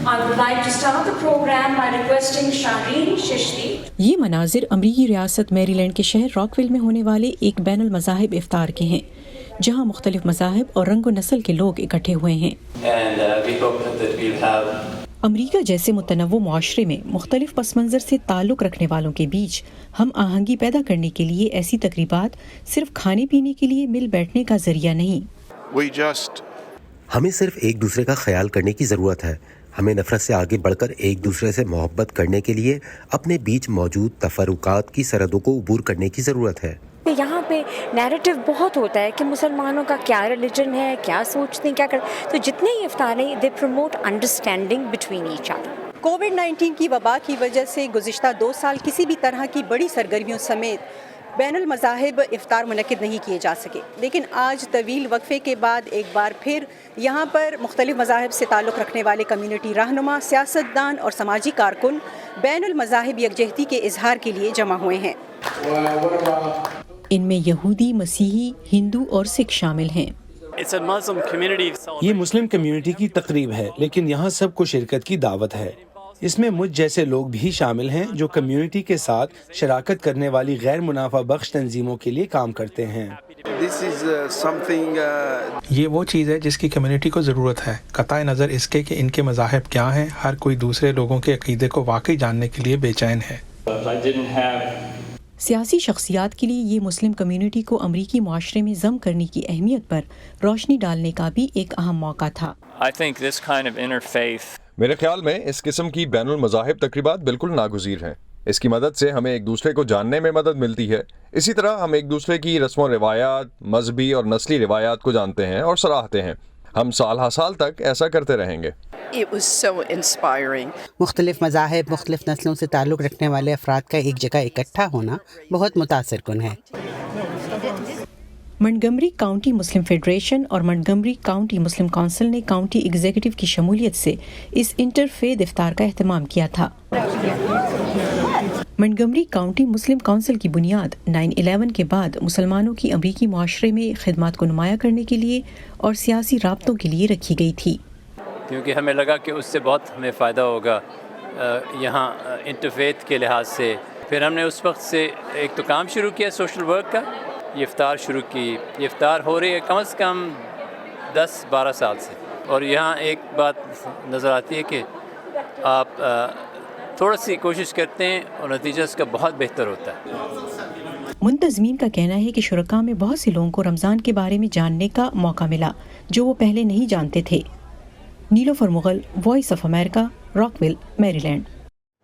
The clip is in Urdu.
I would like to start the program by requesting Shaheen Shishti. یہ مناظر امریکی ریاست میری لینڈ کے شہر راکویل میں ہونے والے ایک بین المذاہب افطار کے ہیں، جہاں مختلف مذاہب اور رنگ و نسل کے لوگ اکٹھے ہوئے ہیں۔ امریکہ جیسے متنوع معاشرے میں مختلف پس منظر سے تعلق رکھنے والوں کے بیچ ہم آہنگی پیدا کرنے کے لیے ایسی تقریبات صرف کھانے پینے کے لیے مل بیٹھنے کا ذریعہ نہیں۔ ہمیں صرف ایک دوسرے کا خیال کرنے کی ضرورت ہے۔ ہمیں نفرت سے آگے بڑھ کر ایک دوسرے سے محبت کرنے کے لیے اپنے بیچ موجود تفرقات کی سرحدوں کو عبور کرنے کی ضرورت ہے۔ یہاں پہ نیریٹو بہت ہوتا ہے کہ مسلمانوں کا کیا ریلیجن ہے، کیا سوچتے ہیں، کیا کرتے، تو جتنے ہی افطار ہیں دے promote understanding between each other. COVID-19 کی وبا کی وجہ سے گزشتہ 2 سال کسی بھی طرح کی بڑی سرگرمیوں سمیت بین المذاہب افطار منعقد نہیں کیے جا سکے، لیکن آج طویل وقفے کے بعد ایک بار پھر یہاں پر مختلف مذاہب سے تعلق رکھنے والے کمیونٹی رہنما، سیاستدان اور سماجی کارکن بین المذاہب یکجہتی کے اظہار کے لیے جمع ہوئے ہیں۔ ان میں یہودی، مسیحی، ہندو اور سکھ شامل ہیں۔ یہ مسلم کمیونٹی کی تقریب ہے، لیکن یہاں سب کو شرکت کی دعوت ہے۔ اس میں مجھ جیسے لوگ بھی شامل ہیں جو کمیونٹی کے ساتھ شراکت کرنے والی غیر منافع بخش تنظیموں کے لیے کام کرتے ہیں۔ یہ وہ چیز ہے جس کی کمیونٹی کو ضرورت ہے، قطع نظر اس کے کہ ان کے مذاہب کیا ہیں۔ ہر کوئی دوسرے لوگوں کے عقیدے کو واقعی جاننے کے لیے بے چین ہے۔ سیاسی شخصیات کے لیے یہ مسلم کمیونٹی کو امریکی معاشرے میں ضم کرنے کی اہمیت پر روشنی ڈالنے کا بھی ایک اہم موقع تھا۔ میرے خیال میں اس قسم کی بین المذاہب تقریبات بالکل ناگزیر ہیں۔ اس کی مدد سے ہمیں ایک دوسرے کو جاننے میں مدد ملتی ہے۔ اسی طرح ہم ایک دوسرے کی رسم و روایات، مذہبی اور نسلی روایات کو جانتے ہیں اور سراہتے ہیں۔ ہم سال ہر سال تک ایسا کرتے رہیں گے۔ مختلف مذاہب، مختلف نسلوں سے تعلق رکھنے والے افراد کا ایک جگہ اکٹھا ہونا بہت متاثر کن ہے۔ منٹگمری کاؤنٹی مسلم فیڈریشن اور منٹگمری کاؤنٹی مسلم کونسل نے کاؤنٹی ایگزیکٹو کی شمولیت سے اس انٹر فیتھ افطار کا اہتمام کیا تھا۔ منٹگمری کاؤنٹی مسلم کونسل کی بنیاد 9/11 کے بعد مسلمانوں کی امریکی معاشرے میں خدمات کو نمایاں کرنے کے لیے اور سیاسی رابطوں کے لیے رکھی گئی تھی، کیونکہ ہمیں لگا کہ اس سے بہت ہمیں فائدہ ہوگا یہاں انٹرفیتھ کے لحاظ سے۔ پھر ہم نے اس وقت سے ایک تو کام شروع کیا سوشل ورک کا، یہ افطار شروع کی۔ یہ افطار ہو رہی ہے کم از کم 10-12 سال سے، اور یہاں ایک بات نظر آتی ہے کہ آپ تھوڑا سی کوشش کرتے ہیں اور نتیجہ اس کا بہت بہتر ہوتا ہے۔ منتظمین کا کہنا ہے کہ شرکاء میں بہت سے لوگوں کو رمضان کے بارے میں جاننے کا موقع ملا جو وہ پہلے نہیں جانتے تھے۔ نیلوفر مغل، وائس آف امریکہ، راکویل، میری لینڈ۔